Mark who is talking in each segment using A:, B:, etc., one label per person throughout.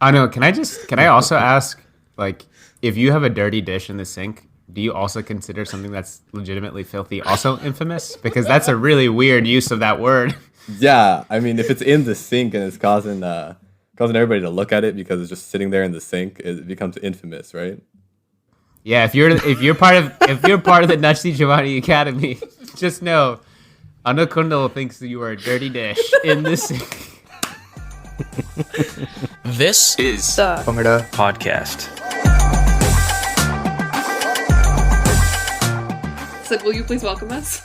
A: I know. Can I also ask, like, if you have a dirty dish in the sink, do you also consider something that's legitimately filthy also infamous? Because that's a really weird use of that word.
B: Yeah, I mean, if it's in the sink and it's causing everybody to look at it because it's just sitting there in the sink, it becomes infamous, right?
A: Yeah, if you're part of the Nachi Giovanni Academy, just know Anna Kundal thinks that you are a dirty dish in the sink.
C: This is
D: the
C: Bhangra podcast.
D: Sid, will you please welcome us?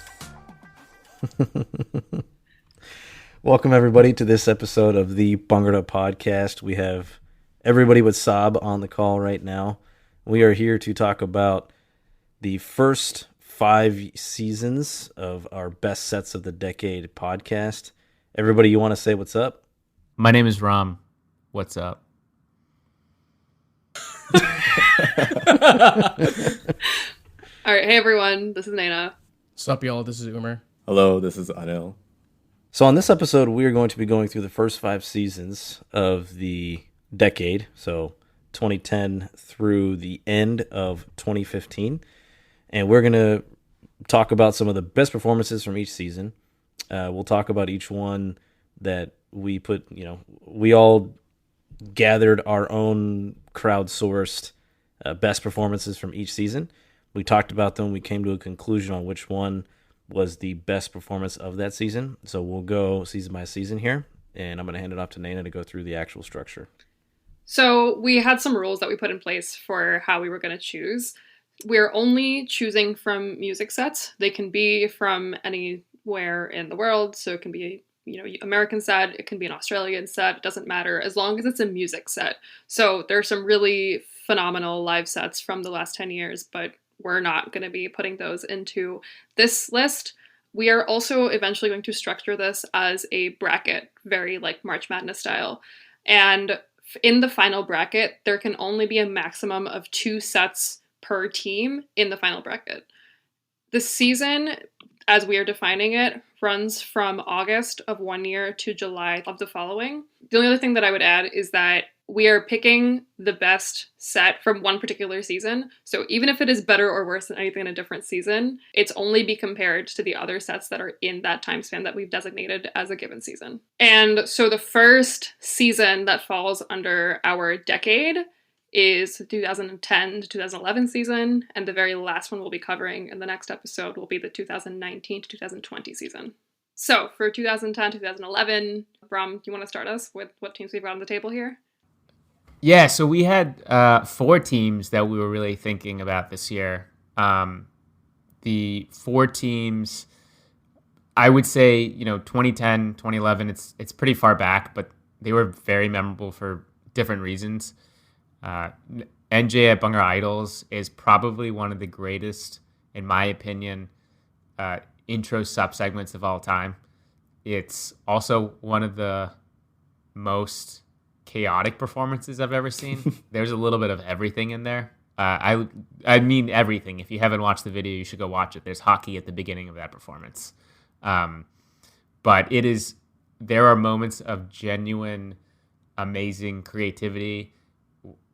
E: Welcome everybody to this episode of the Bhangra podcast. We have everybody but Saab on the call right now. We are here to talk about the first 5 seasons of our Best Sets of the Decade podcast. Everybody, you want to say what's up?
A: My name is Ram. What's up?
D: All right, hey everyone, this is Naina.
F: What's up, y'all? This is Umer.
B: Hello, this is Anil.
E: So on this episode, we are going to be going through the first 5 seasons of the decade, so 2010 through the end of 2015. And we're going to talk about some of the best performances from each season. We'll talk about each one that we put, we all gathered our own crowdsourced best performances from each season. We talked about them. We came to a conclusion on which one was the best performance of that season. So we'll go season by season here, and I'm going to hand it off to Naina to go through the actual structure.
D: So we had some rules that we put in place for how we were going to choose. We're only choosing from music sets. They can be from anywhere in the world. So it can be American set, it can be an Australian set, it doesn't matter, as long as it's a music set. So there are some really phenomenal live sets from the last 10 years, but we're not going to be putting those into this list. We are also eventually going to structure this as a bracket, very like March Madness style. And in the final bracket, there can only be a maximum of 2 sets per team in the final bracket. The season, as we are defining it, runs from August of one year to July of the following. The only other thing that I would add is that we are picking the best set from one particular season. So even if it is better or worse than anything in a different season, it's only be compared to the other sets that are in that time span that we've designated as a given season. And so the first season that falls under our decade is the 2010 to 2011 season, and the very last one we'll be covering in the next episode will be the 2019 to 2020 season. So for 2010 to 2011, Bram, do you want to start us with what teams we've got on the table here?
A: Yeah, so we had 4 teams that we were really thinking about this year. The 4 teams, I would say, 2010, 2011, it's pretty far back, but they were very memorable for different reasons. NJ at Bhangra Idols is probably one of the greatest, in my opinion, intro subsegments of all time. It's also one of the most chaotic performances I've ever seen. There's a little bit of everything in there. I mean everything. If you haven't watched the video, you should go watch it. There's hockey at the beginning of that performance. But there are moments of genuine, amazing creativity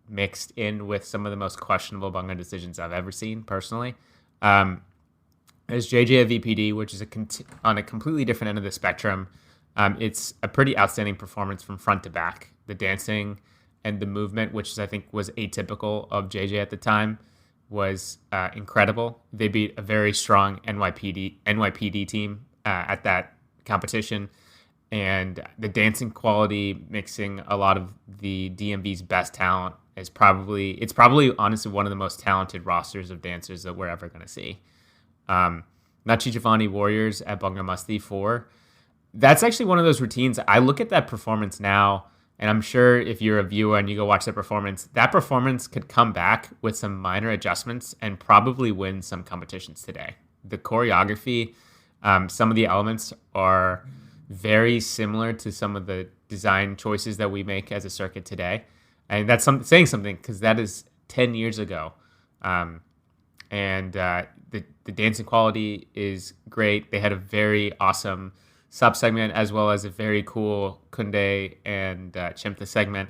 A: mixed in with some of the most questionable Bhangra decisions I've ever seen, personally. There's JJ at VPD, which is on a completely different end of the spectrum. It's a pretty outstanding performance from front to back. The dancing and the movement, which I think was atypical of JJ at the time, was incredible. They beat a very strong NYPD team at that competition. And the dancing quality, mixing a lot of the DMV's best talent, it's probably honestly one of the most talented rosters of dancers that we're ever going to see. Nachi Giovanni Warriors at Bhangra Masti 4. That's actually one of those routines. I look at that performance now, and I'm sure if you're a viewer and you go watch that performance could come back with some minor adjustments and probably win some competitions today. The choreography, some of the elements are very similar to some of the design choices that we make as a circuit today. And that's saying something, because that is 10 years ago. The dancing quality is great. They had a very awesome subsegment, as well as a very cool Kunde and Chimta segment.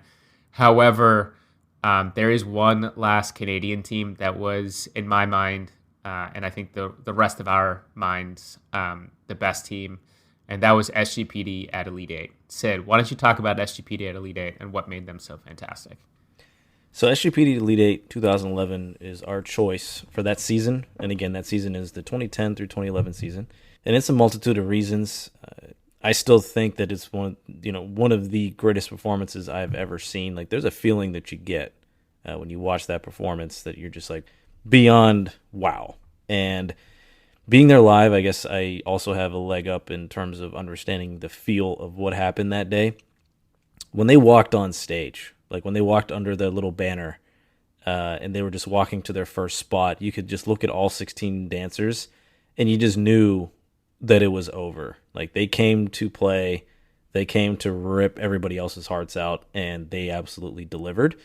A: However, there is one last Canadian team that was, in my mind, and I think the rest of our minds, the best team, and that was SGPD at Elite Eight. Sid, why don't you talk about SGPD at Elite Eight and what made them so fantastic?
E: So SGPD Elite Eight 2011 is our choice for that season, and again, that season is the 2010 through 2011 season, and it's a multitude of reasons. I still think that it's one of the greatest performances I've ever seen. Like, there's a feeling that you get when you watch that performance that you're just like beyond wow. And being there live, I guess I also have a leg up in terms of understanding the feel of what happened that day. When they walked on stage, like when they walked under the little banner and they were just walking to their first spot, you could just look at all 16 dancers and you just knew that it was over. Like, they came to play, they came to rip everybody else's hearts out, and they absolutely delivered.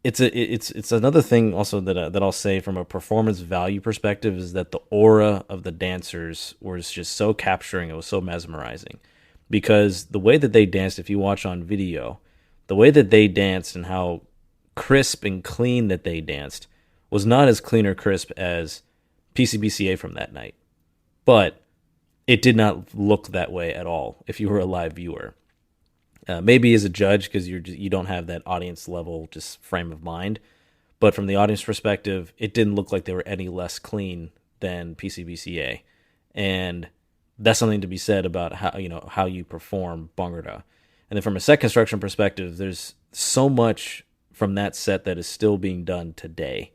E: It's another thing also that I'll say from a performance value perspective is that the aura of the dancers was just so capturing. It was so mesmerizing because the way that they danced, if you watch on video, the way that they danced and how crisp and clean that they danced was not as clean or crisp as PCBCA from that night, but it did not look that way at all if you were a live viewer. Maybe as a judge, because you don't have that audience level just frame of mind, but from the audience perspective, it didn't look like they were any less clean than PCBCA, and that's something to be said about how you perform Bhangra. And then from a set construction perspective, there's so much from that set that is still being done today.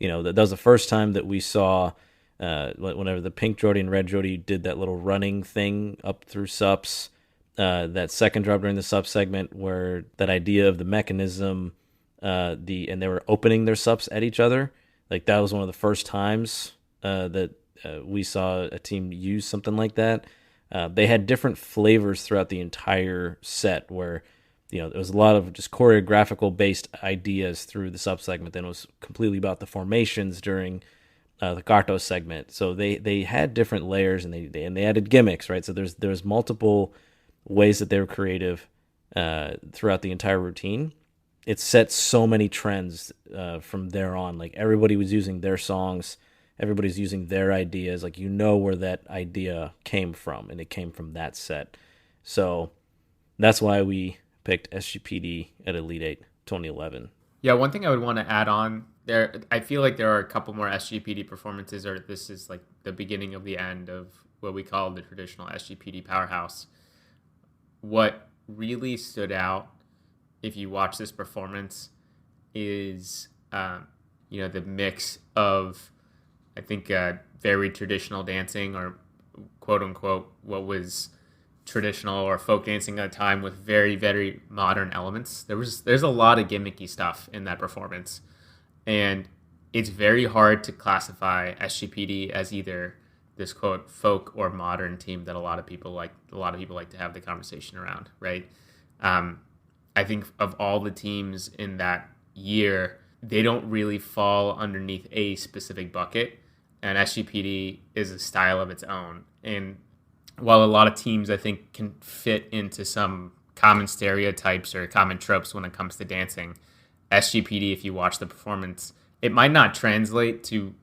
E: That was the first time that we saw. Whenever the pink Jody and red Jody did that little running thing up through subs, that second drop during the sub segment where that idea of the mechanism, and they were opening their subs at each other, like that was one of the first times that we saw a team use something like that. They had different flavors throughout the entire set where, there was a lot of just choreographical based ideas through the sub segment. Then it was completely about the formations during the Carto segment. So they had different layers and they added gimmicks, right? So there's multiple ways that they were creative throughout the entire routine. It set so many trends from there on. Like, everybody was using their songs, everybody's using their ideas. Like, where that idea came from, and it came from that set. So that's why we picked SGPD at Elite 8 2011.
A: Yeah, one thing I would want to add on there, I feel like there are a couple more SGPD performances, or this is like the beginning of the end of what we call the traditional SGPD powerhouse. What really stood out, if you watch this performance, is the mix of, I think, very traditional dancing, or quote unquote what was traditional or folk dancing at a time, with very, very modern elements. There's a lot of gimmicky stuff in that performance, and it's very hard to classify SGPD as either this quote folk or modern team that a lot of people like to have the conversation around, right? I think of all the teams in that year, they don't really fall underneath a specific bucket, and SGPD is a style of its own. And while a lot of teams, I think, can fit into some common stereotypes or common tropes when it comes to dancing, SGPD, if you watch the performance, it might not translate to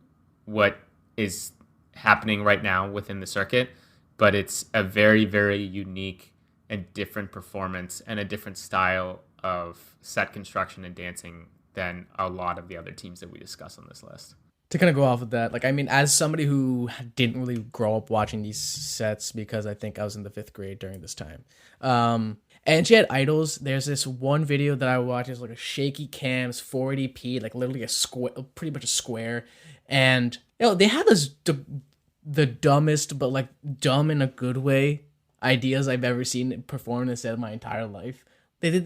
A: what is happening right now within the circuit, but it's a very, very unique and different performance and a different style of set construction and dancing than a lot of the other teams that we discuss on this list.
F: To kind of go off of that, as somebody who didn't really grow up watching these sets, because I think I was in the 5th grade during this time, and she had idols. There's this one video that I watched. It's like a shaky cams, 480p, like literally a square, pretty much a square, and they had this the dumbest, but like dumb in a good way, ideas I've ever seen performed in a set in my entire life. They did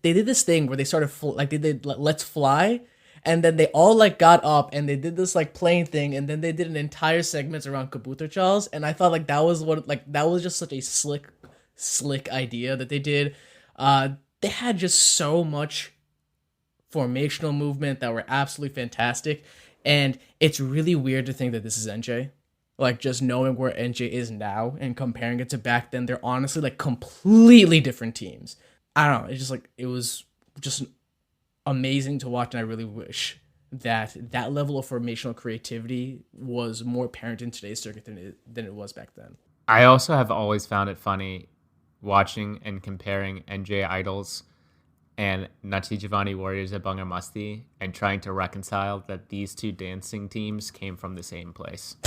F: this thing where they started they did Let's Fly. And then they all like got up and they did this like playing thing, and then they did an entire segment around Kabuter Charles, and I thought that was just such a slick idea that they did. They had just so much formational movement that were absolutely fantastic, and it's really weird to think that this is NJ. Like, just knowing where NJ is now and comparing it to back then, they're honestly like completely different teams. I don't know. It's just like, it was just amazing to watch, and I really wish that that level of formational creativity was more apparent in today's circuit than it was back then.
A: I also have always found it funny watching and comparing NJ Idols and Nati Giovanni Warriors at Bhangra Masti and trying to reconcile that these two dancing teams came from the same place.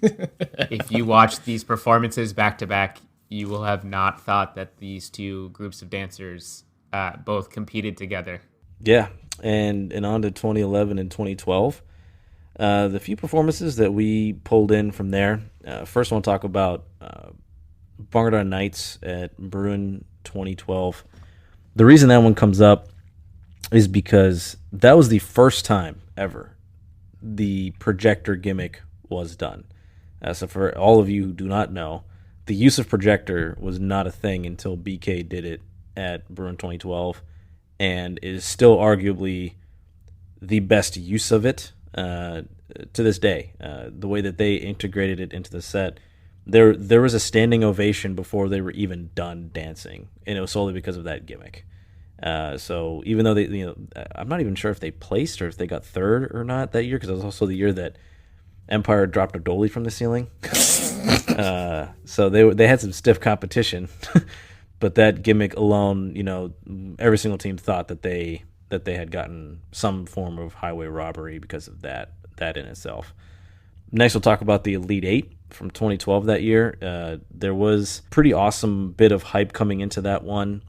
A: If you watch these performances back to back, you will have not thought that these two groups of dancers both competed together.
E: Yeah, and on to 2011 and 2012. The few performances that we pulled in from there. First, I want to talk about Bhangra Nights at Bruin 2012. The reason that one comes up is because that was the first time ever the projector gimmick was done. So for all of you who do not know, the use of projector was not a thing until BK did it at Bruin 2012, and is still arguably the best use of it to this day. The way that they integrated it into the set, there was a standing ovation before they were even done dancing, and it was solely because of that gimmick. So even though I'm not even sure if they placed or if they got third or not that year, because it was also the year that Empire dropped a dolly from the ceiling. So they had some stiff competition, but that gimmick alone, every single team thought that they had gotten some form of highway robbery because of that in itself. Next, we'll talk about the Elite Eight from 2012 that year. There was pretty awesome bit of hype coming into that one.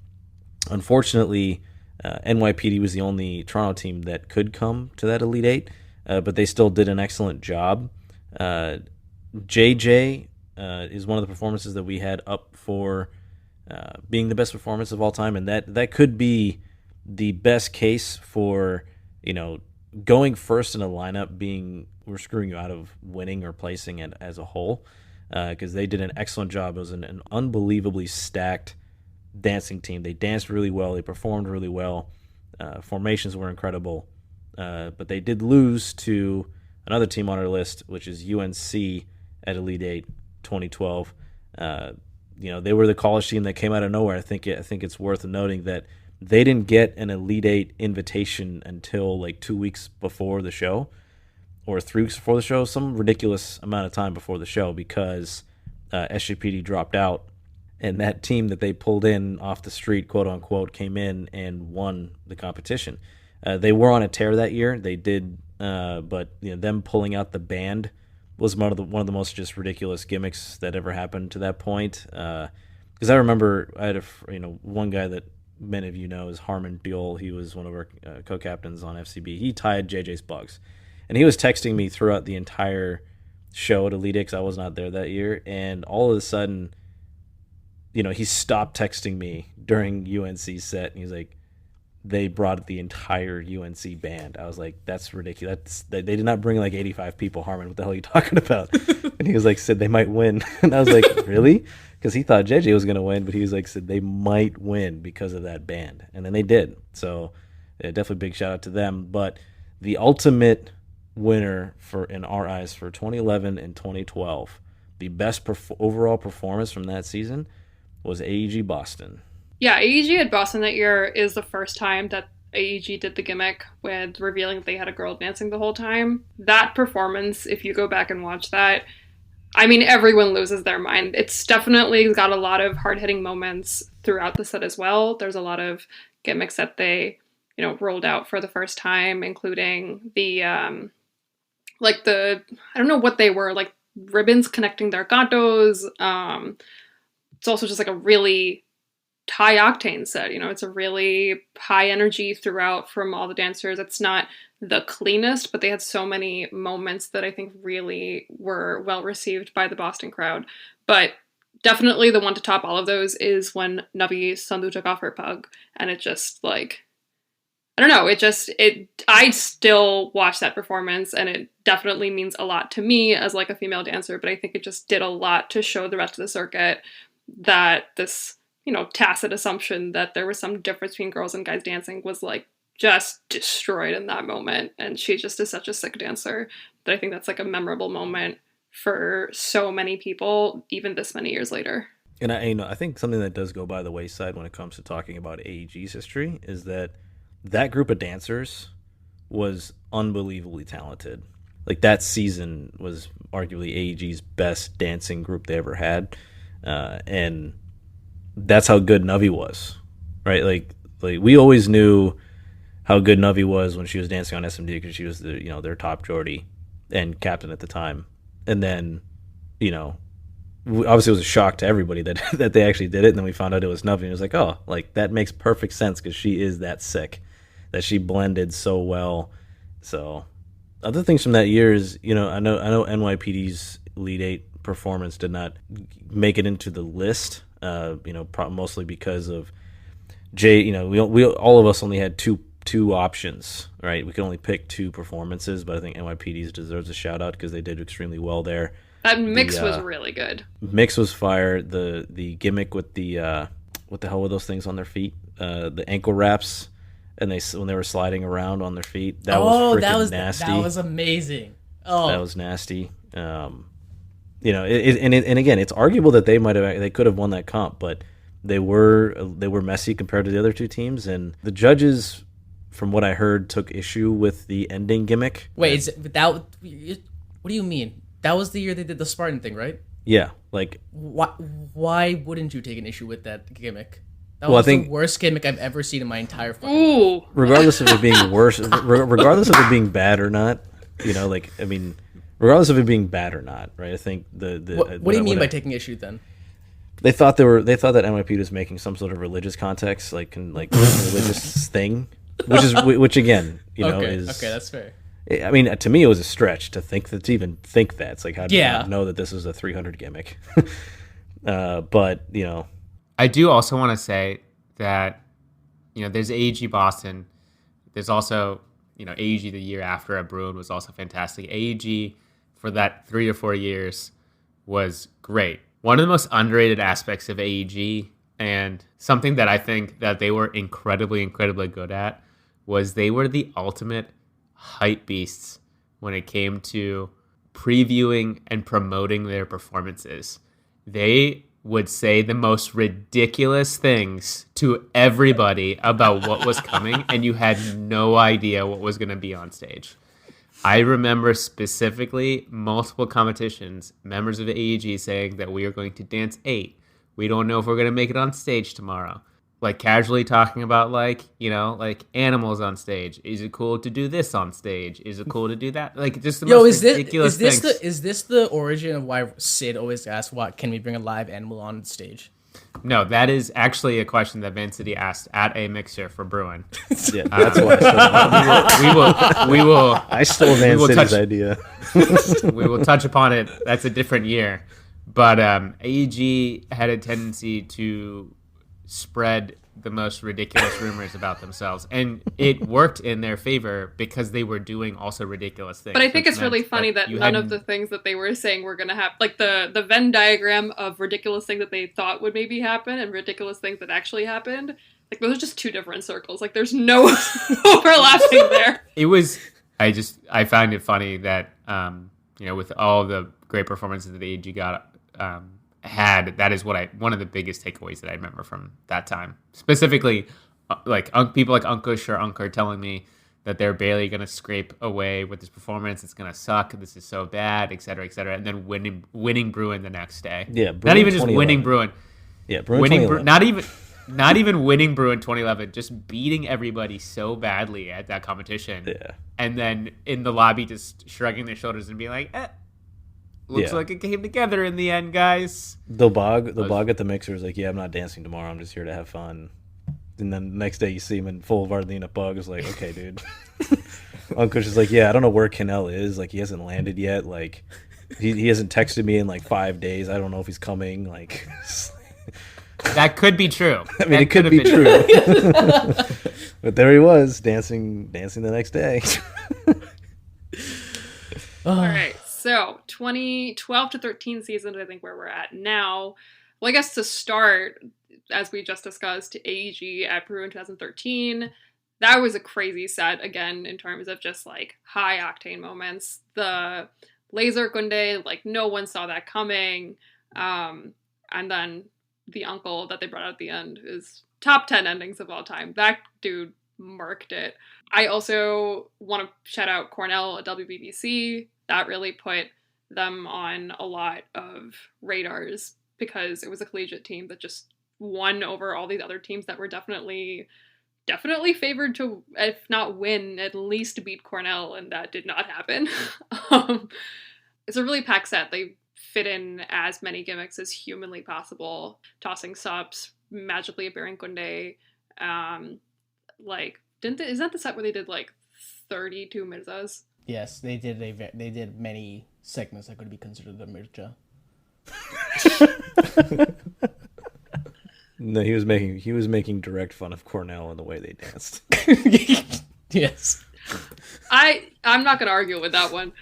E: Unfortunately, NYPD was the only Toronto team that could come to that Elite Eight, but they still did an excellent job. JJ is one of the performances that we had up for being the best performance of all time, and that could be the best case for going first in a lineup being we're screwing you out of winning or placing it as a whole, because they did an excellent job. It was an unbelievably stacked dancing team. They danced really well. They performed really well. Formations were incredible, but they did lose to another team on our list, which is UNC at Elite Eight 2012. They were the college team that came out of nowhere. I think it's worth noting that they didn't get an Elite Eight invitation until like 2 weeks before the show, or 3 weeks before the show, some ridiculous amount of time before the show, because SGPD dropped out, and that team that they pulled in off the street, quote unquote, came in and won the competition. They were on a tear that year. They did, but them pulling out the band was one of the most just ridiculous gimmicks that ever happened to that point. Because I remember I had one guy that many of you know is Harmon Buell. He was one of our co-captains on FCB. He tied JJ's bugs, and he was texting me throughout the entire show at Elite Eight. I was not there that year, and all of a sudden, he stopped texting me during UNC's set, and he's like, they brought the entire UNC band. I was like, that's ridiculous. They did not bring like 85 people, Harmon. What the hell are you talking about? And he was like, said they might win. And I was like, really? Because he thought JJ was going to win, but he was like, said they might win because of that band. And then they did. So definitely big shout out to them. But the ultimate winner in our eyes for 2011 and 2012, the best overall performance from that season was AEG Boston.
D: Yeah, AEG at Boston that year is the first time that AEG did the gimmick with revealing that they had a girl dancing the whole time. That performance, if you go back and watch that, I mean, everyone loses their mind. It's definitely got a lot of hard-hitting moments throughout the set as well. There's a lot of gimmicks that they, rolled out for the first time, including the, I don't know what they were, like ribbons connecting their gatos. It's also just like a really high octane set. It's a really high energy throughout from all the dancers. It's not the cleanest, but they had so many moments that I think really were well received by the Boston crowd. But definitely the one to top all of those is when Navi Sandhu took off her pug, and it just like, I don't know, I still watch that performance, and it definitely means a lot to me as like a female dancer, but I think it just did a lot to show the rest of the circuit that this tacit assumption that there was some difference between girls and guys dancing was like just destroyed in that moment. And she just is such a sick dancer that I think that's like a memorable moment for so many people, even this many years later.
E: And I think something that does go by the wayside when it comes to talking about AEG's history is that that group of dancers was unbelievably talented. Like that season was arguably AEG's best dancing group they ever had, and that's how good Navi was, right? Like we always knew how good Navi was when she was dancing on SMD because she was their top Geordie and captain at the time, and then obviously it was a shock to everybody that that they actually did it, and then we found out it was Navi, and it was like, oh, like that makes perfect sense because she is that sick, that she blended so well. So other things from that year is, I know NYPD's Elite 8 performance did not make it into the list, mostly because of Jay. We all of us only had two options, right? We could only pick two performances, but I think NYPD's deserves a shout out because they did extremely well there.
D: That mix was really good.
E: Mix was fire. The gimmick with the what the hell were those things on their feet? The ankle wraps, and when they were sliding around on their feet, that was freaking nasty.
F: That was amazing. Oh,
E: that was nasty. And again, it's arguable that they could have won that comp, but they were messy compared to the other two teams, and the judges, from what I heard, took issue with the ending gimmick.
F: Wait, what do you mean? That was the year they did the Spartan thing, right?
E: Yeah, like
F: why wouldn't you take an issue with that gimmick? That was the worst gimmick I've ever seen in my entire fucking life.
E: Regardless of it being worse, regardless of it being bad or not, regardless of it being bad or not, right? I think
F: What do you mean by taking issue then?
E: They thought that NYPD was making some sort of religious context, like religious thing, which again, is
F: okay. That's fair.
E: I mean, to me, it was a stretch to even think that. It's like, how do you not know that this was a 300 gimmick? But
A: I do also want to say that there's AEG Boston. There's also AEG the year after at Bruin was also fantastic. AEG for that 3 or 4 years was great. One of the most underrated aspects of AEG, and something that I think that they were incredibly, incredibly good at, was they were the ultimate hype beasts when it came to previewing and promoting their performances. They would say the most ridiculous things to everybody about what was coming, and you had no idea what was going to be on stage. I remember specifically multiple competitions, members of AEG saying that we are going to dance 8. We don't know if we're going to make it on stage tomorrow. Like casually talking about like animals on stage. Is it cool to do this on stage? Is it cool to do that? Like just the most ridiculous things.
F: Is this the origin of why Sid always asks, "What can we bring a live animal on stage?"
A: No, that is actually a question that Van City asked at a mixer for Bruin.
E: Yeah, that's why
A: we will.
E: I stole Van City's idea.
A: We will touch upon it. That's a different year, but AEG had a tendency to spread the most ridiculous rumors about themselves, and it worked in their favor because they were doing also ridiculous things.
D: But I think it's really funny that none of the things that they were saying were going to happen, like the Venn diagram of ridiculous things that they thought would maybe happen and ridiculous things that actually happened, like those are just two different circles. Like there's no overlapping there.
A: I find it funny that with all the great performances that the AG got that is one of the biggest takeaways that I remember from that time. Specifically, people like Ankush or Ankar telling me that they're barely going to scrape away with this performance. It's going to suck. This is so bad, et cetera, and then winning Bruin the next day.
E: Yeah,
A: Bruin not even just winning Bruin.
E: Yeah, Bruin.
A: Not even winning Bruin 2011. Just beating everybody so badly at that competition.
E: Yeah,
A: and then in the lobby just shrugging their shoulders and being like, looks like it came together in the end, guys.
E: The bog at the mixer was like, yeah, I'm not dancing tomorrow. I'm just here to have fun. And then the next day you see him in full Vardina bug. It's like, okay, dude. Uncle is like, yeah, I don't know where Kinnell is. Like, he hasn't landed yet. Like, he hasn't texted me in like 5 days. I don't know if he's coming. Like,
A: that could be true.
E: I mean, it could be true. But there he was, dancing the next day.
D: All right. So 2012 to 13 season, I think where we're at now. Well, I guess to start, as we just discussed, AEG at Peru in 2013. That was a crazy set, again, in terms of just like high octane moments. The laser Kunde, like no one saw that coming. And then the uncle that they brought out at the end is top 10 endings of all time. That dude marked it. I also want to shout out Cornell at WBBC. That really put them on a lot of radars because it was a collegiate team that just won over all these other teams that were definitely favored to, if not win, at least beat Cornell, and that did not happen. It's a really packed set. They fit in as many gimmicks as humanly possible. Tossing subs, magically appearing Kunde. Is that the set where they did like 32 Mirzas?
F: Yes, they did many segments that could be considered a Mirza.
E: No, he was making direct fun of Cornell and the way they danced.
F: Yes.
D: I'm not gonna argue with that one.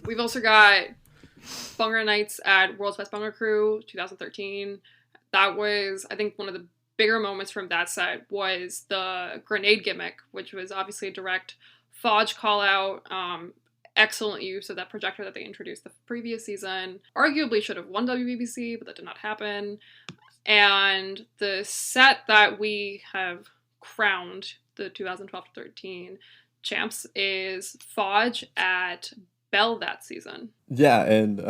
D: We've also got Bhangra Nights at World's Best Bhangra Crew 2013. That was, I think, one of the bigger moments from that set was the grenade gimmick, which was obviously a direct Fodge call out. Excellent use of that projector that they introduced the previous season. Arguably should have won WBBC, but that did not happen. And the set that we have crowned the 2012-13 champs is Fodge at Bell that season.
B: Yeah, and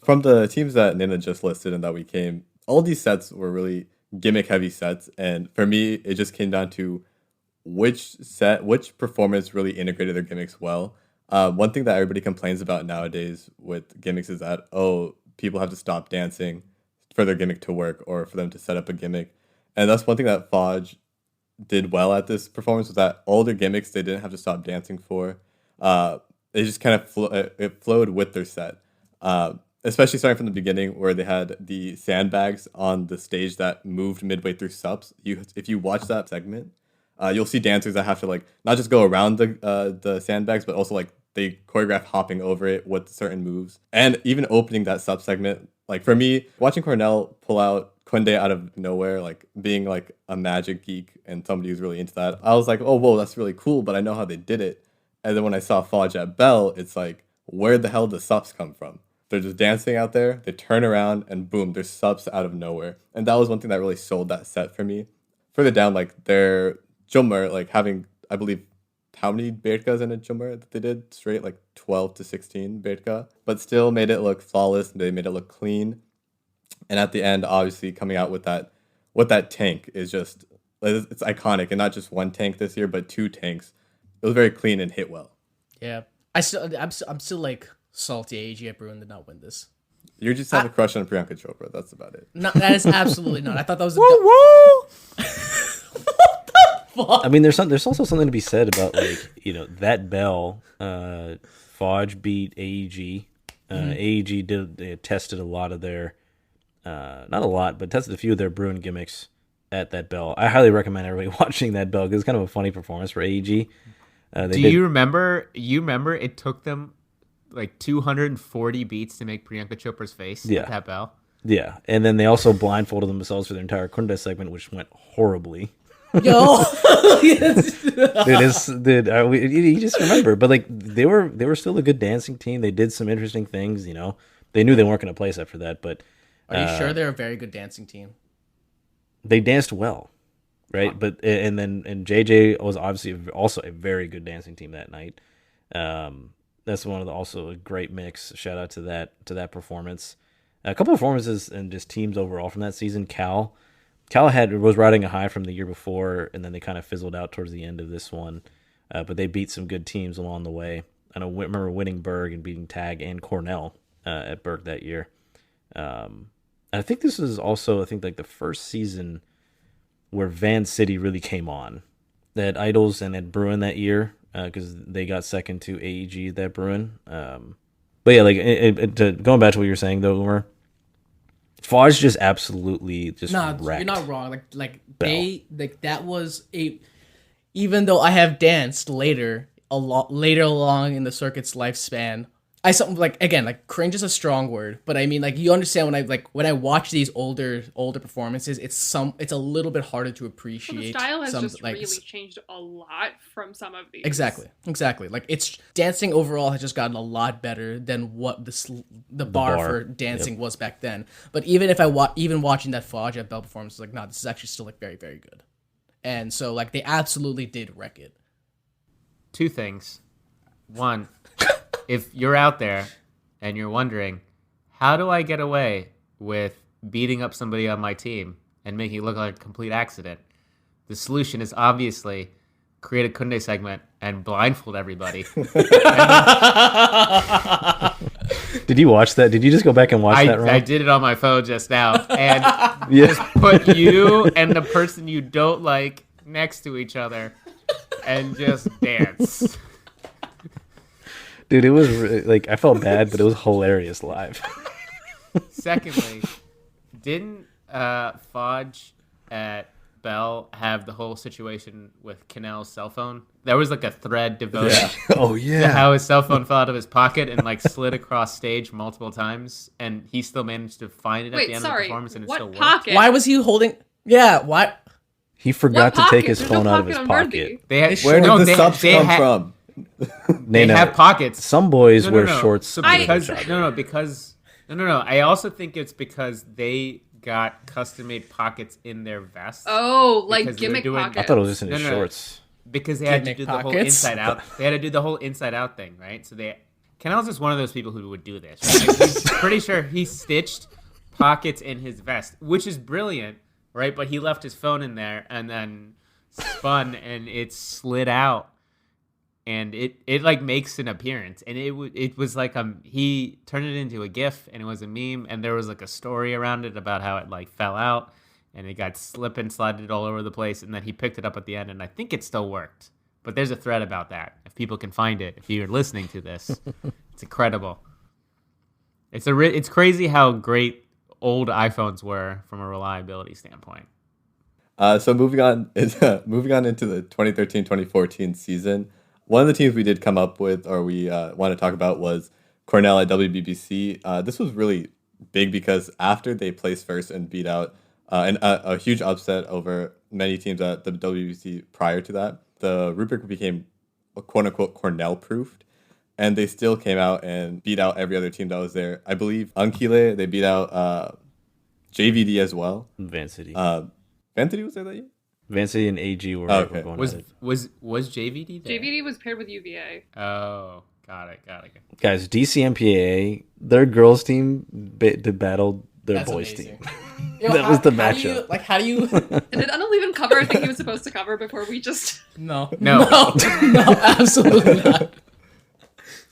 B: from the teams that Nina just listed and that we came, all these sets were really gimmick-heavy sets. And for me, it just came down to which performance really integrated their gimmicks well. One thing that everybody complains about nowadays with gimmicks is that, people have to stop dancing for their gimmick to work or for them to set up a gimmick. And that's one thing that Fodge did well at this performance, was that all their gimmicks they didn't have to stop dancing for. They just kind of it flowed with their set. Especially starting from the beginning where they had the sandbags on the stage that moved midway through subs. If you watch that segment, you'll see dancers that have to like not just go around the sandbags, but also like they choreograph hopping over it with certain moves. And even opening that sub segment, like for me, watching Cornell pull out Kunde out of nowhere, like being like a magic geek and somebody who's really into that, I was like, oh whoa, that's really cool, but I know how they did it. And then when I saw Fodge at Bell, it's like, where the hell do subs come from? They're just dancing out there, they turn around, and boom, there's subs out of nowhere. And that was one thing that really sold that set for me. Further down, like their Jummer, like having, I believe, how many Bertkas in a Jummer that they did? Straight, like 12 to 16 Bertka. But still made it look flawless, they made it look clean. And at the end, obviously, coming out with that tank is just, it's iconic. And not just one tank this year, but two tanks. It was very clean and hit well.
F: Yeah. I'm still like salty AEG at Bruin did not win this.
B: You just have a crush on Priyanka Chopra. That's about it.
F: No, that is absolutely not. I thought that was
E: I mean, there's also something to be said about that Bell. Fodge beat AEG. AEG tested a lot of their, not a lot, but tested a few of their Bruin gimmicks at that Bell. I highly recommend everybody watching that Bell because it's kind of a funny performance for AEG.
A: You remember? It took them like 240 beats to make Priyanka Chopra's face at that Bell.
E: Yeah, and then they also blindfolded themselves for their entire Kunde segment, which went horribly.
F: Yo,
E: you just remember, but like they were still a good dancing team. They did some interesting things. They knew they weren't going to place after that, but
F: are you sure they're a very good dancing team?
E: They danced well, right? Wow. But and JJ was obviously also a very good dancing team that night. That's also a great mix. Shout out to that performance. A couple of performances and just teams overall from that season. Cal was riding a high from the year before, and then they kind of fizzled out towards the end of this one. But they beat some good teams along the way. I remember winning Berg and beating Tag and Cornell at Berg that year. I think this was also, like the first season where Van City really came on. They had Idols and had Bruin that year because they got second to AEG that Bruin. But yeah, like going back to what you were saying though, Umar, Fodge just absolutely just wrecked.
F: You're not wrong. Like that was even though I have danced later along in the circuit's lifespan, cringe is a strong word, but I mean, like, you understand when I watch these older performances, it's a little bit harder to appreciate.
D: Well, the style has just really changed a lot from some of these.
F: Exactly. Like, it's dancing overall has just gotten a lot better than what the bar for dancing was back then. But even if even watching that Fodge at Bell performance, like, no, this is actually still like very, very good. And so like they absolutely did wreck it.
A: Two things. One, if you're out there and you're wondering, how do I get away with beating up somebody on my team and making it look like a complete accident? The solution is obviously create a Kunde segment and blindfold everybody.
E: Did you watch that? Did you just go back and watch that, Ron?
A: I did it on my phone just now. And just put you and the person you don't like next to each other and just dance.
E: Dude, it was like, I felt bad, but it was hilarious live.
A: Secondly, didn't Fodge at Bell have the whole situation with Cannell's cell phone? There was like a thread devoted to how his cell phone fell out of his pocket and like slid across stage multiple times, and he still managed to find it at the end of the performance, and it still worked.
F: Why was he holding? Yeah, why?
E: He forgot to take his phone out of his pocket.
B: Where did the subs come from?
A: They have pockets.
E: Some boys wear shorts.
A: So because I also think it's because they got custom-made pockets in their vests.
D: Oh, like gimmick pockets.
E: I thought it was just in his shorts.
A: Because they had to do the whole inside out. They had to do the whole inside out thing, right? So Cannell's just one of those people who would do this. Right? Like, he's pretty sure he stitched pockets in his vest, which is brilliant, right? But he left his phone in there and then spun and it slid out. And it like makes an appearance, and it was like he turned it into a GIF, and it was a meme, and there was like a story around it about how it like fell out, and it got slip and slided all over the place, and then he picked it up at the end, and I think it still worked. But there's a thread about that. If people can find it, if you're listening to this, it's incredible. It's crazy how great old iPhones were from a reliability standpoint.
B: So moving on into the 2013-2014 season. One of the teams we did come up with, or we want to talk about, was Cornell at WBBC. This was really big because after they placed first and beat out a huge upset over many teams at the WBC prior to that, the rubric became quote-unquote Cornell-proofed, and they still came out and beat out every other team that was there. I believe Ankile, they beat out JVD as well.
E: Vancity.
B: Vancity was there that year?
E: Vancity and AG were going
A: was
E: at it.
A: Was JVD there?
D: JVD was paired with UVA.
A: Oh, got it.
E: Guys, DCMPAA, their girls team battled their boys
F: amazing.
E: team. That was the matchup.
F: How do you?
D: Did Anil even cover I think he was supposed to cover before we just...
F: No, absolutely not.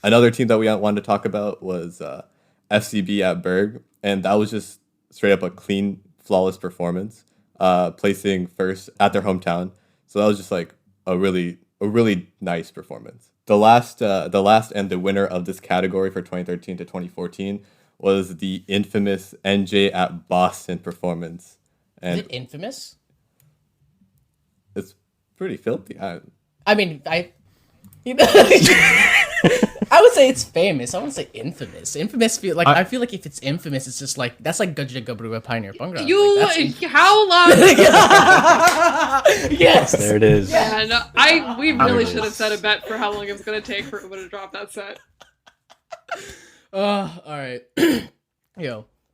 B: Another team that we wanted to talk about was FCB at Berg, and that was just straight up a clean, flawless performance. Placing first at their hometown, so that was just like a really nice performance. The last and the winner of this category for 2013 to 2014 was the infamous NJ at Boston performance. And
F: Is it infamous?
B: It's pretty filthy.
F: I would say it's famous. I wouldn't say infamous. Infamous I feel like if it's infamous, it's just like that's like Gajja Gabruga Pioneer Bhangra.
D: How long?
F: Yes,
E: there it is.
D: Yeah, no, we really should have set a bet for how long it was going to take for everyone to drop that set.
F: All right.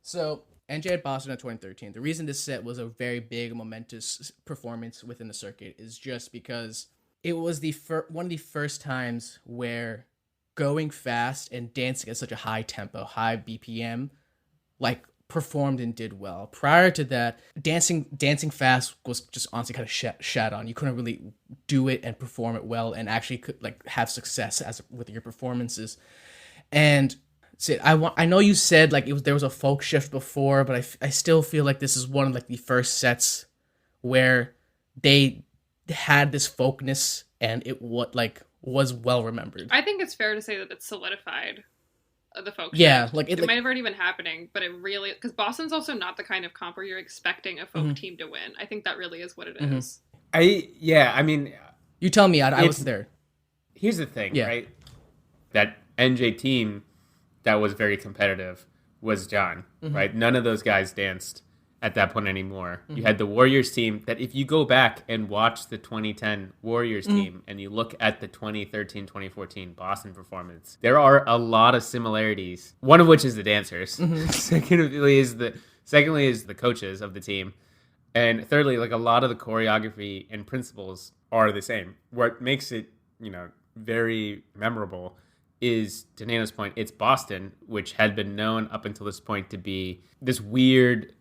F: So NJ at Boston in 2013. The reason this set was a very big, momentous performance within the circuit is just because it was one of the first times where going fast and dancing at such a high tempo, high BPM, like performed and did well. Prior to that, dancing fast was just honestly kind of shat on. You couldn't really do it and perform it well and actually could like have success with your performances. And Sid, I know you said like there was a folk shift before, but I still feel like this is one of like the first sets where they had this folkness and it was well remembered.
D: I think it's fair to say that it's solidified the folk
F: yeah
D: shift.
F: Like
D: it might have already been happening, but it really, because Boston's also not the kind of comp where you're expecting a folk team to win. I think that really is what it is.
A: I mean,
F: you tell me, I wasn't there.
A: Here's the thing, right? That NJ team that was very competitive was John, right? None of those guys danced at that point anymore. You had the Warriors team that if you go back and watch the 2010 Warriors team and you look at the 2013-2014 Boston performance, there are a lot of similarities. One of which is the dancers. Secondly is the coaches of the team. And thirdly, like a lot of the choreography and principles are the same. What makes it, very memorable is, to Nana's point, it's Boston, which had been known up until this point to be this weird,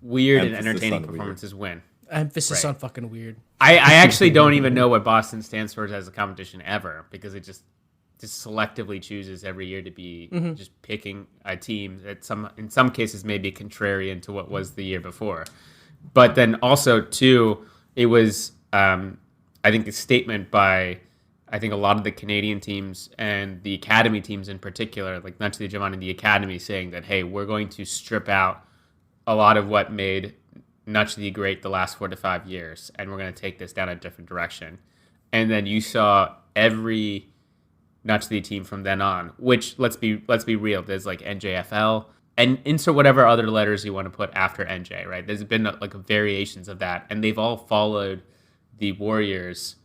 A: weird and
B: Emphasis
A: entertaining
B: on weird.
A: performances win.
F: Emphasis
A: Right.
F: on fucking weird.
A: I actually don't even know what Boston stands for as a competition ever, because it just selectively chooses every year to be just picking a team that in some cases maybe contrarian to what was the year before. But then also too, it was I think a statement by a lot of the Canadian teams and the academy teams in particular, like Nutley Giovanni, the academy, saying that, hey, we're going to strip out a lot of what made Nutley great the last 4 to 5 years, and we're going to take this down a different direction. And then you saw every Nutley team from then on, which let's be real, there's like NJFL and insert whatever other letters you want to put after NJ, right? There's been like variations of that, and they've all followed the Warriors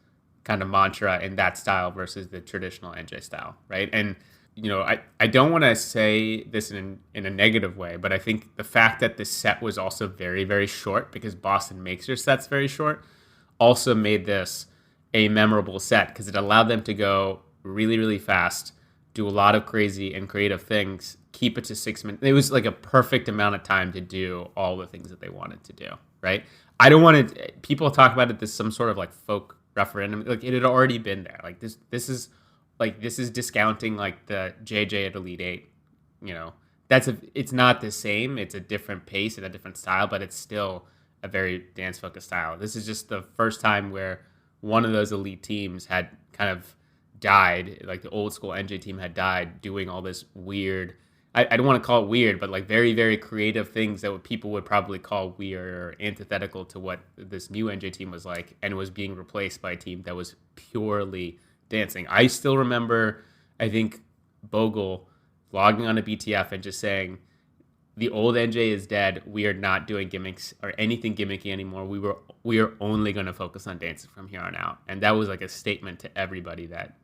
A: kind of mantra in that style versus the traditional NJ style, right? And I don't want to say this in a negative way, but I think the fact that the set was also very, very short, because Boston makes their sets very short, also made this a memorable set, because it allowed them to go really, really fast, do a lot of crazy and creative things, keep it to 6 minutes. It was like a perfect amount of time to do all the things that they wanted to do, right? I don't want to, people talk about it as some sort of like folk referendum. Like, it had already been there. Like this is discounting like the JJ at Elite Eight. It's not the same. It's a different pace and a different style, but it's still a very dance focused style. This is just the first time where one of those elite teams had kind of died, like the old school NJ team had died doing all this weird, I don't want to call it weird, but like very, very creative things that people would probably call weird or antithetical to what this new NJ team was like, and was being replaced by a team that was purely dancing. I still remember, I think, Bogle logging on a BTF and just saying, the old NJ is dead. We are not doing gimmicks or anything gimmicky anymore. We are only going to focus on dancing from here on out. And that was like a statement to everybody that,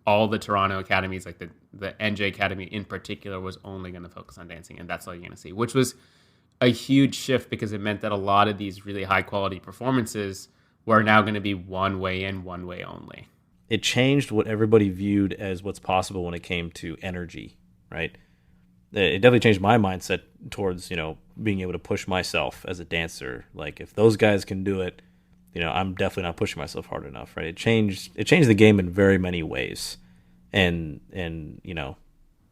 A: all the Toronto academies, like the NJ Academy in particular, was only going to focus on dancing, and that's all you're going to see, which was a huge shift, because it meant that a lot of these really high quality performances were now going to be one way in, one way only.
E: It changed what everybody viewed as what's possible when it came to energy, right? It definitely changed my mindset towards, being able to push myself as a dancer. Like, if those guys can do it, I'm definitely not pushing myself hard enough, right? It changed the game in very many ways. And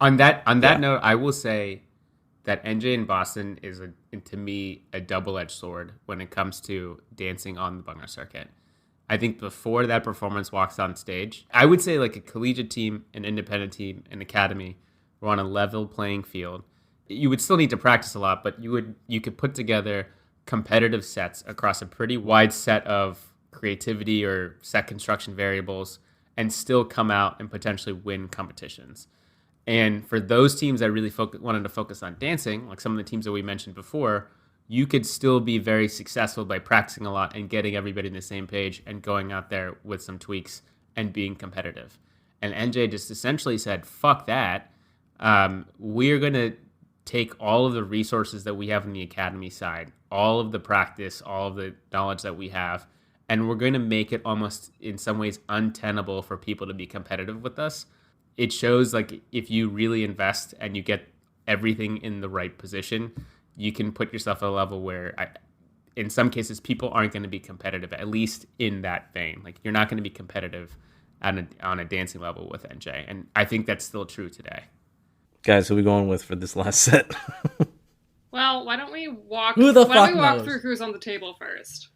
A: on that note, I will say that NJ in Boston is to me a double-edged sword when it comes to dancing on the Bhangra circuit. I think before that performance walks on stage, I would say like a collegiate team, an independent team, an academy were on a level playing field. You would still need to practice a lot, but you could put together competitive sets across a pretty wide set of creativity or set construction variables and still come out and potentially win competitions. And for those teams that really wanted to focus on dancing, like some of the teams that we mentioned before, you could still be very successful by practicing a lot and getting everybody on the same page and going out there with some tweaks and being competitive. And NJ just essentially said, fuck that. We're going to take all of the resources that we have on the academy side, all of the practice, all of the knowledge that we have, and we're going to make it almost in some ways untenable for people to be competitive with us. It shows like if you really invest and you get everything in the right position, you can put yourself at a level where in some cases people aren't going to be competitive, at least in that vein. Like, you're not going to be competitive on a dancing level with NJ. And I think that's still true today.
E: Guys, who are we going with for this last set?
D: Well, why don't we walk
F: Who the fuck knows?
D: through who's on the table first?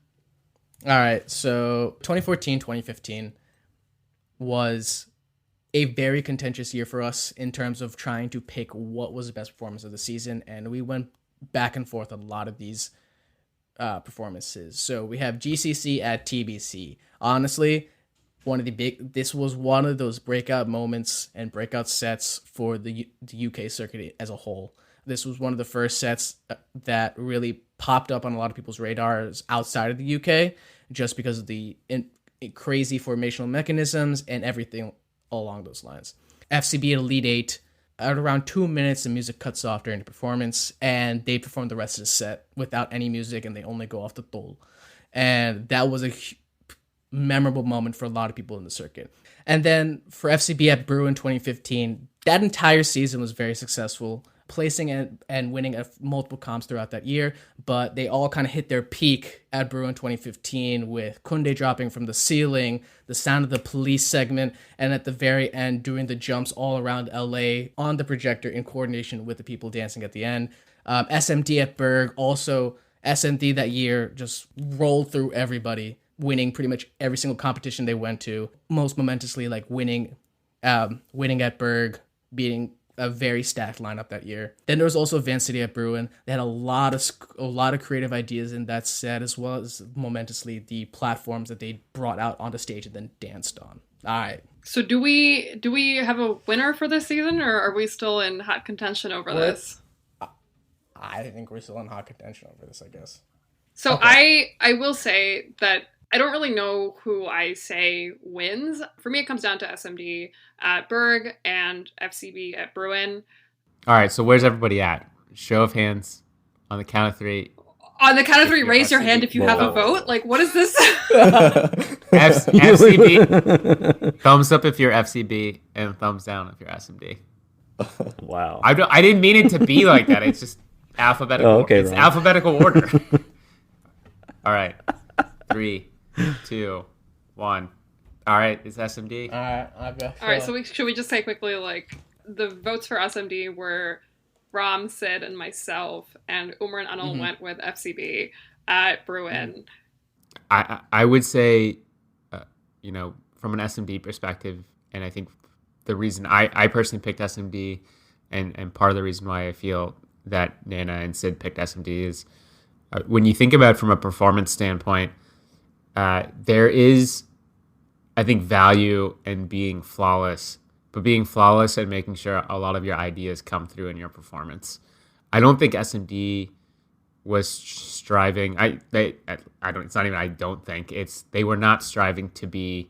F: All right, so 2014, 2015 was a very contentious year for us in terms of trying to pick what was the best performance of the season, and we went back and forth a lot of these performances. So we have GCC at TBC. Honestly, this was one of those breakout moments and breakout sets for the UK circuit as a whole. This was one of the first sets that really popped up on a lot of people's radars outside of the UK, just because of the crazy formational mechanisms and everything along those lines. FCB at Elite 8 at around 2 minutes, the music cuts off during the performance, and they perform the rest of the set without any music, and they only go off the dole. And that was a memorable moment for a lot of people in the circuit. And then for FCB at Brew in 2015, that entire season was very successful, placing and winning multiple comps throughout that year. But they all kind of hit their peak at Brew in 2015 with Kunde dropping from the ceiling, the sound of the police segment, and at the very end doing the jumps all around LA on the projector in coordination with the people dancing at the end. SMD at Berg, also SMD that year just rolled through everybody, winning pretty much every single competition they went to, most momentously like winning at Berg, beating a very stacked lineup that year. Then there was also Van City at Bruin. They had a lot of creative ideas in that set, as well as momentously the platforms that they brought out on the stage and then danced on. All right.
D: So do we have a winner for this season, or are we still in hot contention over this?
F: I think we're still in hot contention over this, I guess.
D: So
F: Okay.
D: I will say that I don't really know who I say wins. For me, it comes down to SMD at Berg and FCB at Bruin.
A: All right, so where's everybody at? Show of hands on the count of three.
D: On the count of three,
A: If you're
D: raise your hand
A: FCB.
D: if you have a
B: Whoa.
D: vote. Like, what is this?
A: FCB, thumbs up if you're FCB, and thumbs down if you're SMD.
E: Wow.
A: I didn't mean it to be like that. It's just alphabetical.
E: Oh, okay,
A: it's
E: Ron.
A: alphabetical order. All right, 3, 2, 1. All right, it's SMD.
F: All right. I've got.
D: All right, so should we just say quickly, like, the votes for SMD were Ram, Sid, and myself, and Umar and Anil went with FCB at Bruin.
A: I would say, from an SMD perspective, and I think the reason I personally picked SMD, and part of the reason why I feel that Nana and Sid picked SMD is when you think about it from a performance standpoint, there is, I think, value in being flawless, but being flawless and making sure a lot of your ideas come through in your performance. I don't think SMD was striving. They were not striving to be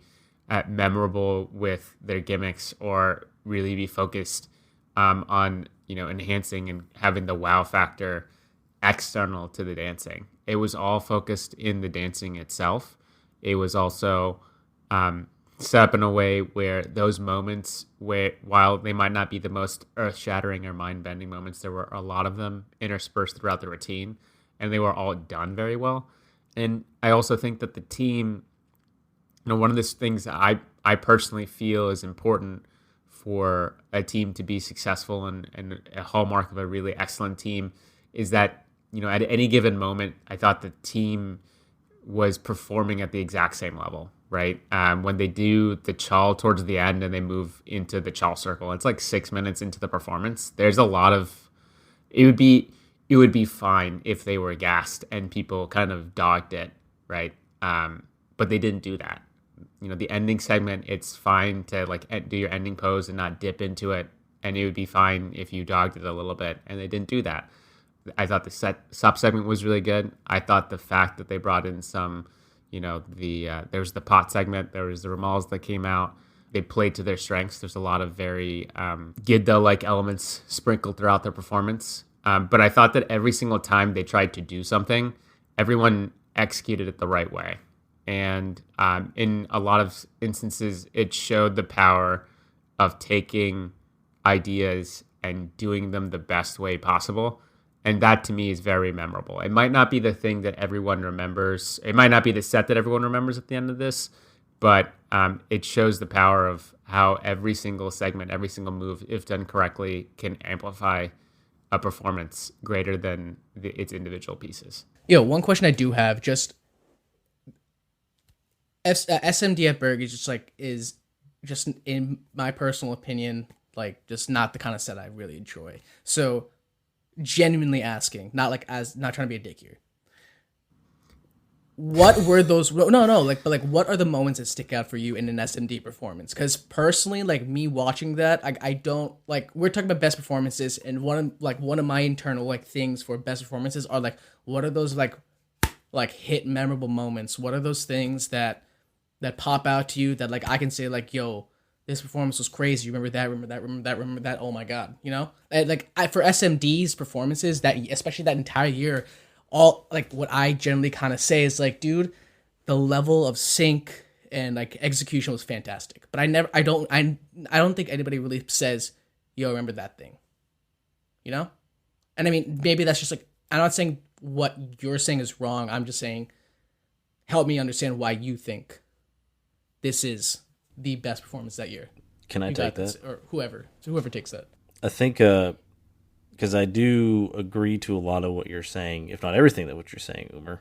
A: memorable with their gimmicks or really be focused on enhancing and having the wow factor external to the dancing. It was all focused in the dancing itself. It was also set up in a way where those moments, where while they might not be the most earth-shattering or mind-bending moments, there were a lot of them interspersed throughout the routine, and they were all done very well. And I also think that the team, one of the things that I personally feel is important for a team to be successful, and a hallmark of a really excellent team is that, at any given moment, I thought the team was performing at the exact same level, right? When they do the chal towards the end and they move into the chal circle, it's like 6 minutes into the performance. There's a lot of, it would be fine if they were gassed and people kind of dogged it, right? But they didn't do that. The ending segment, it's fine to do your ending pose and not dip into it, and it would be fine if you dogged it a little bit, and they didn't do that. I thought the sub segment was really good. I thought the fact that they brought in some, there was the pot segment, there was the Ramals that came out. They played to their strengths. There's a lot of very Gidda-like elements sprinkled throughout their performance. But I thought that every single time they tried to do something, everyone executed it the right way. And in a lot of instances, it showed the power of taking ideas and doing them the best way possible. And that, to me, is very memorable. It might not be the thing that everyone remembers. It might not be the set that everyone remembers at the end of this, but it shows the power of how every single segment, every single move, if done correctly, can amplify a performance greater than its individual pieces.
F: One question I do have, just SMD at Berg is just in my personal opinion, just not the kind of set I really enjoy. So genuinely asking, not trying to be a dick here. What were those? No, what are the moments that stick out for you in an SMD performance? Because personally, me watching that, I don't we're talking about best performances, and one of my internal things for best performances are what are those hit memorable moments? What are those things that pop out to you that I can say yo, this performance was crazy. You remember that? Remember that? Remember that? Remember that? Oh my god, you know, and like for SMD's performances that especially that entire year, all like what I generally kind of say is like, dude, the level of sync and like execution was fantastic. But I don't think anybody really says, yo, remember that thing, you know? And I mean, maybe that's just like, I'm not saying what you're saying is wrong. I'm just saying, help me understand why you think this is the best performance that year.
E: Can I take that?
F: Or whoever takes that.
E: I think because I do agree to a lot of what you're saying, if not everything that what you're saying, Umer.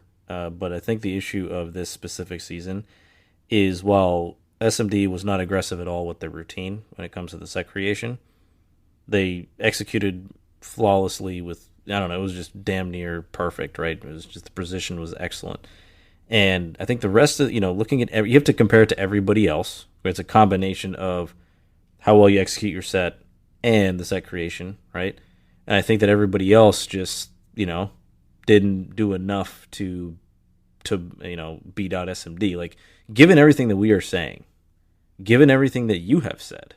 E: But I think the issue of this specific season is while SMD was not aggressive at all with their routine when it comes to the set creation, they executed flawlessly with, I don't know, it was just damn near perfect, right? It was just the precision was excellent. And I think the rest of, looking at you have to compare it to everybody else. Where it's a combination of how well you execute your set and the set creation, right? And I think that everybody else just, didn't do enough to beat out SMD. Like, given everything that we are saying, given everything that you have said,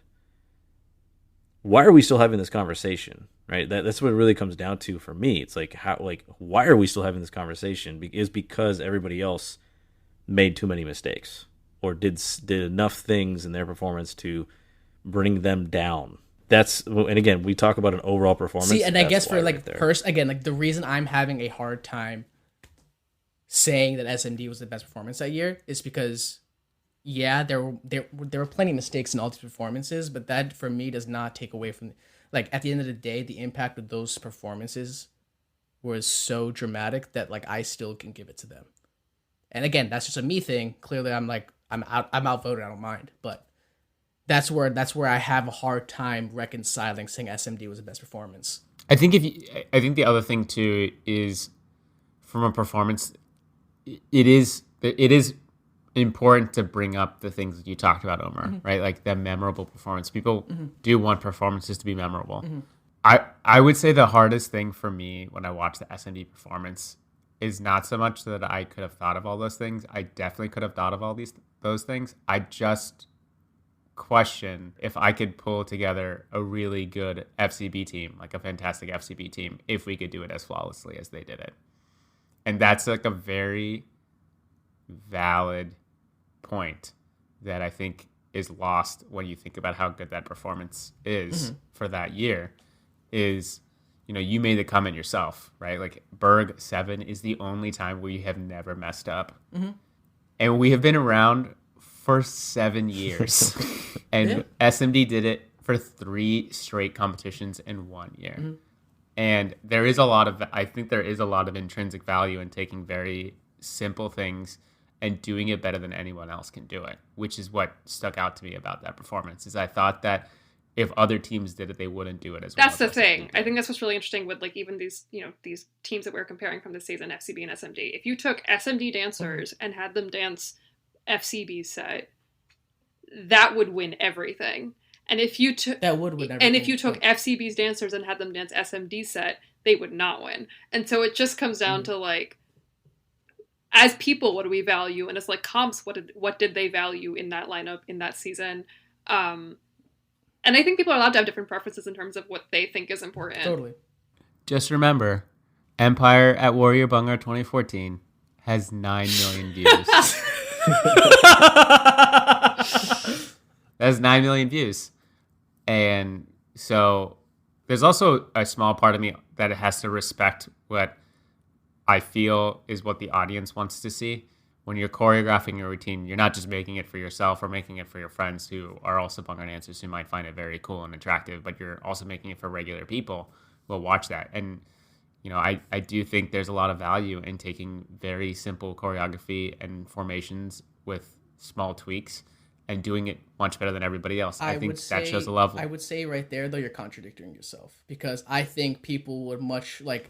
E: why are we still having this conversation? Right? That's what it really comes down to for me. It's like, why are we still having this conversation? Is because everybody else made too many mistakes or did enough things in their performance to bring them down. And again, we talk about an overall performance.
F: See, and I guess for like again, like the reason I'm having a hard time saying that SMD was the best performance that year is because, yeah, there were plenty of mistakes in all these performances, but that for me does not take away from, like, at the end of the day, the impact of those performances was so dramatic that like I still can give it to them. And again, that's just a me thing. Clearly, I'm outvoted. I don't mind, but that's where I have a hard time reconciling saying SMD was the best performance.
A: I think the other thing too is from a performance, it is important to bring up the things that you talked about, Omar, right? Like the memorable performance. People do want performances to be memorable. I would say the hardest thing for me when I watch the SMD performance is not so much that I could have thought of all those things. I definitely could have thought of all those things. I just question if I could pull together a really good FCB team, like a fantastic FCB team, if we could do it as flawlessly as they did it. And that's like a very valid point that I think is lost when you think about how good that performance is for that year. Is, you made the comment yourself, right? Like Berg 7 is the only time where you have never messed up. And we have been around for 7 years. And SMD did it for 3 straight competitions in 1 year. And I think there is a lot of intrinsic value in taking very simple things and doing it better than anyone else can do it, which is what stuck out to me about that performance. Is I thought that if other teams did it, they wouldn't do it as well.
D: That's the thing. I think that's what's really interesting with like even these, these teams that we're comparing from this season, FCB and SMD. If you took SMD dancers and had them dance FCB's set, that would win everything. And if you took FCB's dancers and had them dance SMD's set, they would not win. And so it just comes down to like, as people, what do we value? And it's like comps, what did they value in that lineup in that season? And I think people are allowed to have different preferences in terms of what they think is important. Totally.
A: Just remember, Empire at Warrior Bhangra 2014 has 9 million views. That's 9 million views. And so there's also a small part of me that has to respect what I feel is what the audience wants to see. When you're choreographing your routine, you're not just making it for yourself or making it for your friends who are also Bhangra dancers who might find it very cool and attractive, but you're also making it for regular people who will watch that. And, I do think there's a lot of value in taking very simple choreography and formations with small tweaks and doing it much better than everybody else. I think that shows a level.
F: I would say right there, though, you're contradicting yourself, because I think people would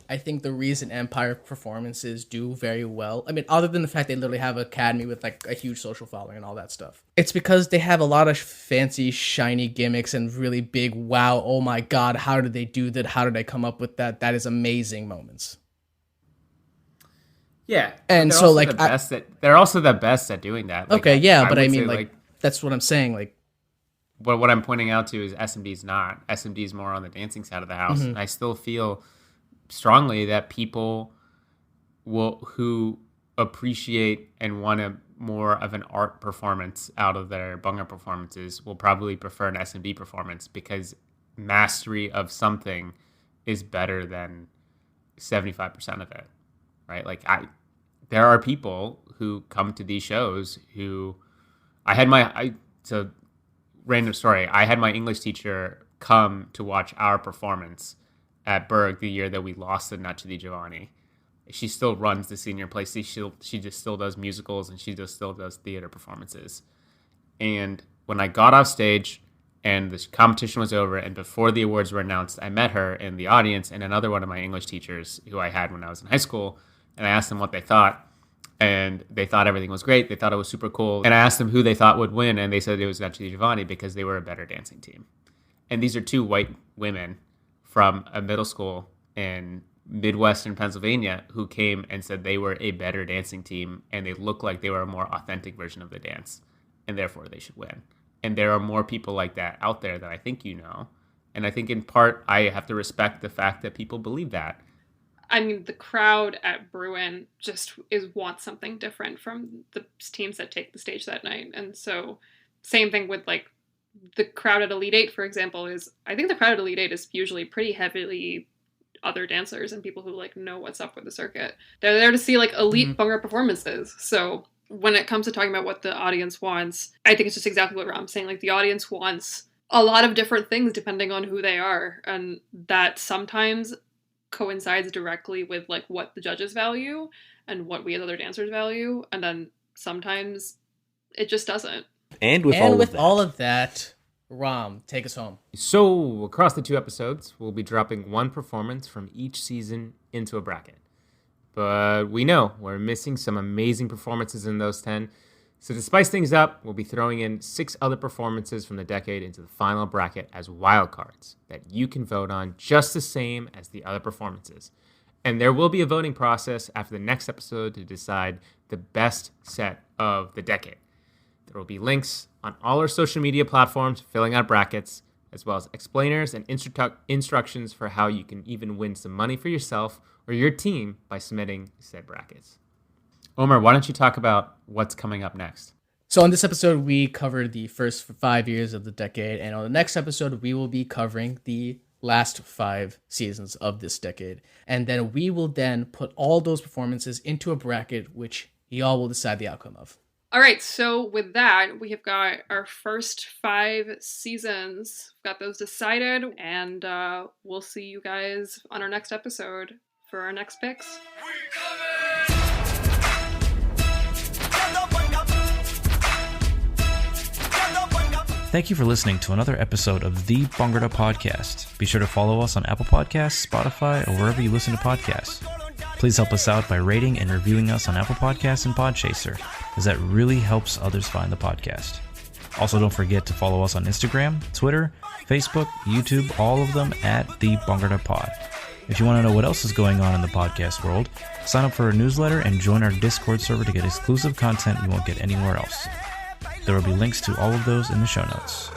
F: I think the reason Empire performances do very well, I mean, other than the fact they literally have an academy with like a huge social following and all that stuff, it's because they have a lot of fancy, shiny gimmicks and really big, wow, oh my God, how did they do that? How did they come up with that? That is amazing moments.
A: Yeah.
F: And so like,
A: they're also the best at doing that. Like,
F: okay. Yeah. But I mean, like, that's what I'm saying. Like,
A: what I'm pointing out to is SMD's not. SMD's more on the dancing side of the house. And I still feel strongly that people who appreciate and want more of an art performance out of their Bhangra performances will probably prefer an SMD performance, because mastery of something is better than 75% of it, right? Like there are people who come to these shows who so random story. I had my English teacher come to watch our performance at Berg the year that we lost the Nut to the Giovanni. She still runs the senior play. She just still does musicals, and she just still does theater performances. And when I got off stage and the competition was over and before the awards were announced, I met her in the audience and another one of my English teachers who I had when I was in high school. And I asked them what they thought. And they thought everything was great. They thought it was super cool. And I asked them who they thought would win. And they said it was Nut to the Giovanni because they were a better dancing team. And these are two white women from a middle school in Midwestern Pennsylvania who came and said they were a better dancing team and they looked like they were a more authentic version of the dance, and therefore they should win. And there are more people like that out there that I think you know. And I think in part I have to respect the fact that people believe that.
D: I mean, the crowd at Bruin just wants something different from the teams that take the stage that night. And so same thing with like the crowd at Elite 8, for example, I think the crowd at Elite 8 is usually pretty heavily other dancers and people who like know what's up with the circuit. They're there to see like elite Bhangra performances. So when it comes to talking about what the audience wants, I think it's just exactly what Ram's saying. Like the audience wants a lot of different things depending on who they are. And that sometimes coincides directly with like what the judges value and what we as other dancers value. And then sometimes it just doesn't.
F: And with all of that, Ram, take us home.
A: So, across the 2 episodes, we'll be dropping one performance from each season into a bracket. But we know we're missing some amazing performances in those 10. So to spice things up, we'll be throwing in 6 other performances from the decade into the final bracket as wildcards that you can vote on just the same as the other performances. And there will be a voting process after the next episode to decide the best set of the decade. There will be links on all our social media platforms filling out brackets, as well as explainers and instructions for how you can even win some money for yourself or your team by submitting said brackets. Omar, why don't you talk about what's coming up next?
F: So on this episode, we covered the first 5 years of the decade, and on the next episode, we will be covering the last 5 seasons of this decade. And then we will then put all those performances into a bracket, which y'all will decide the outcome of.
D: All right, so with that, we have got our first 5 seasons. We've got those decided, and we'll see you guys on our next episode for our next picks.
C: Thank you for listening to another episode of the Bhangra Podcast. Be sure to follow us on Apple Podcasts, Spotify, or wherever you listen to podcasts. Please help us out by rating and reviewing us on Apple Podcasts and Podchaser, as that really helps others find the podcast. Also, don't forget to follow us on Instagram, Twitter, Facebook, YouTube, all of them at the Bhangra Pod. If you want to know what else is going on in the podcast world, sign up for our newsletter and join our Discord server to get exclusive content you won't get anywhere else. There will be links to all of those in the show notes.